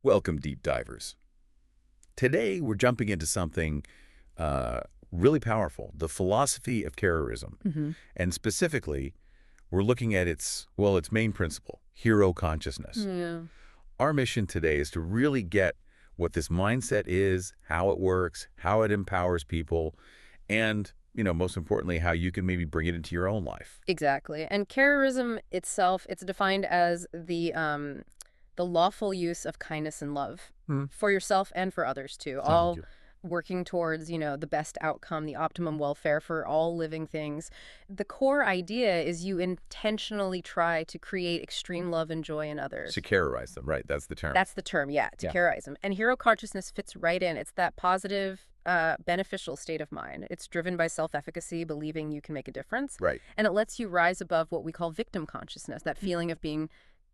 Welcome, deep divers. Today, we're jumping into something really powerful, the philosophy of terrorism. Hmm. And specifically, we're looking at its main principle, hero consciousness. Yeah. Our mission today is to really get what this mindset is, how it works, how it empowers people, and, most importantly, how you can maybe bring it into your own life. Exactly. And Carrorism itself, it's defined as the lawful use of kindness and love Hmm. for yourself and for others too, Sounds all good. working towards, the best outcome, the optimum welfare for all living things. The core idea is you intentionally try to create extreme love and joy in others. Securitize them, right? That's the term. That's the term, yeah, to Yeah. Carrorism. And hero consciousness fits right in. It's that positive, beneficial state of mind. It's driven by self-efficacy, believing you can make a difference. Right. And it lets you rise above what we call victim consciousness, that feeling of being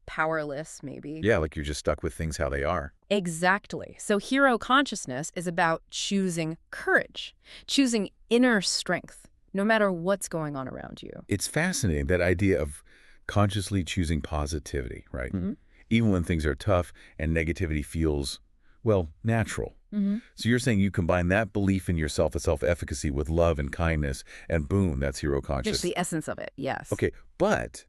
powerless, maybe. Yeah, like you're just stuck with things how they are. Exactly. So hero consciousness is about choosing courage, choosing inner strength, no matter what's going on around you. It's fascinating, that idea of consciously choosing positivity, right? Hmm. Even when things are tough and negativity feels, well, natural. Hmm. So you're saying you combine that belief in yourself, the self-efficacy, with love and kindness, and boom, that's hero Just conscious. the essence of it, yes. Okay, but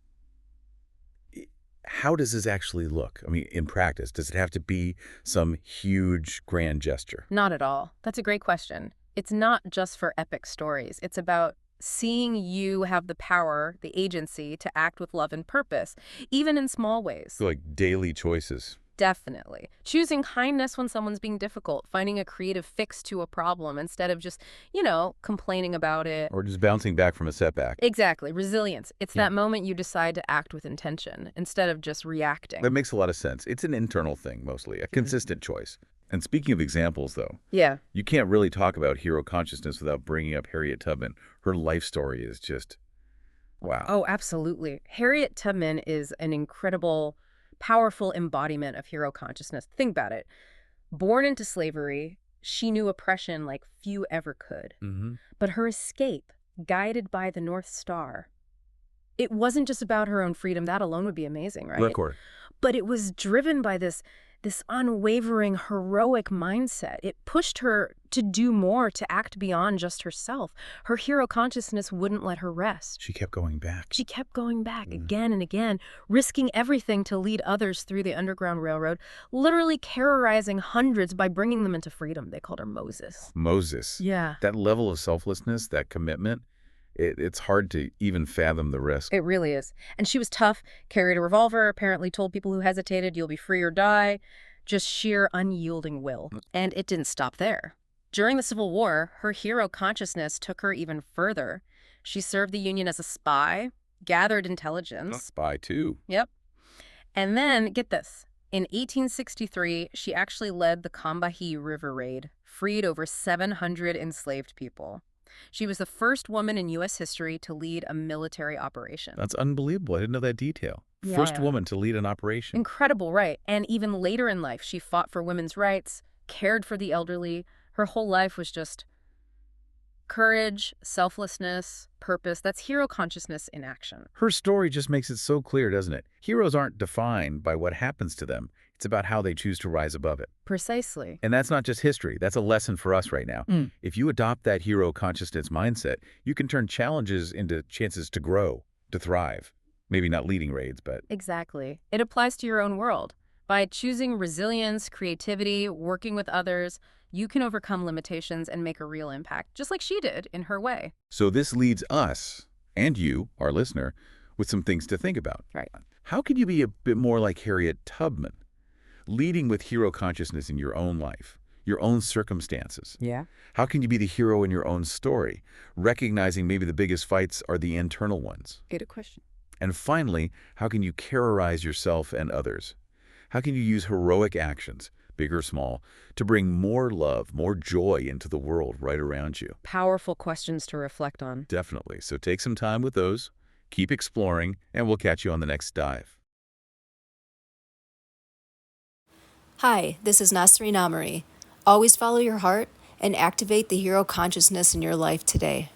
how does this actually look? I mean, in practice, does it have to be some huge, grand gesture? Not at all. That's a great question. It's not just for epic stories. It's about seeing you have the power, the agency to act with love and purpose, even in small ways. Like daily choices. Definitely. Choosing kindness when someone's being difficult, finding a creative fix to a problem instead of just, complaining about it. Or just bouncing back from a setback. Exactly. Resilience. It's Yeah. that moment you decide to act with intention instead of just reacting. That makes a lot of sense. It's an internal thing, mostly, a consistent choice. And speaking of examples, though, Yeah. you can't really talk about hero consciousness without bringing up Harriet Tubman. Her life story is just, wow. Oh, absolutely. Harriet Tubman is an incredible, powerful embodiment of hero consciousness. Think about it. Born into slavery, she knew oppression like few ever could. Mm-hmm. But her escape, guided by the North Star, it wasn't just about her own freedom. That alone would be amazing, right? Record. But it was driven by this unwavering, heroic mindset. It pushed her to do more, to act beyond just herself. Her hero consciousness wouldn't let her rest. She kept going back. She kept going back again and again, risking everything to lead others through the Underground Railroad, literally terrorizing hundreds by bringing them into freedom. They called her Moses. Moses. Yeah. That level of selflessness, that commitment, it's hard to even fathom the risk. It really is. And she was tough, carried a revolver, apparently told people who hesitated, "You'll be free or die." Just sheer unyielding will. And it didn't stop there. During the Civil War, her hero consciousness took her even further. She served the Union as a spy, gathered intelligence. Spy, too. Yep. And then, get this, in 1863, she actually led the Combahee River Raid, freed over 700 enslaved people. She was the first woman in U.S. history to lead a military operation. That's unbelievable. I didn't know that detail. Yeah. First woman to lead an operation. Incredible, right? And even later in life, she fought for women's rights, cared for the elderly. Her whole life was just courage, selflessness, purpose. That's hero consciousness in action. Her story just makes it so clear, doesn't it? Heroes aren't defined by what happens to them. It's about how they choose to rise above it. Precisely. And that's not just history. That's a lesson for us right now. Mm. If you adopt that hero consciousness mindset, you can turn challenges into chances to grow, to thrive. Maybe not leading raids, but Exactly. It applies to your own world. By choosing resilience, creativity, working with others, you can overcome limitations and make a real impact, just like she did in her way. So this leads us, and you, our listener, with some things to think about. Right. How can you be a bit more like Harriet Tubman, leading with hero consciousness in your own life, your own circumstances? Yeah. How can you be the hero in your own story, recognizing maybe the biggest fights are the internal ones? Good question. And finally, how can you terrorize yourself and others? How can you use heroic actions, big or small, to bring more love, more joy into the world right around you? Powerful questions to reflect on. Definitely. So take some time with those, keep exploring, and we'll catch you on the next dive. Hi, this is Nasreen Ameri. Always follow your heart and activate the hero consciousness in your life today.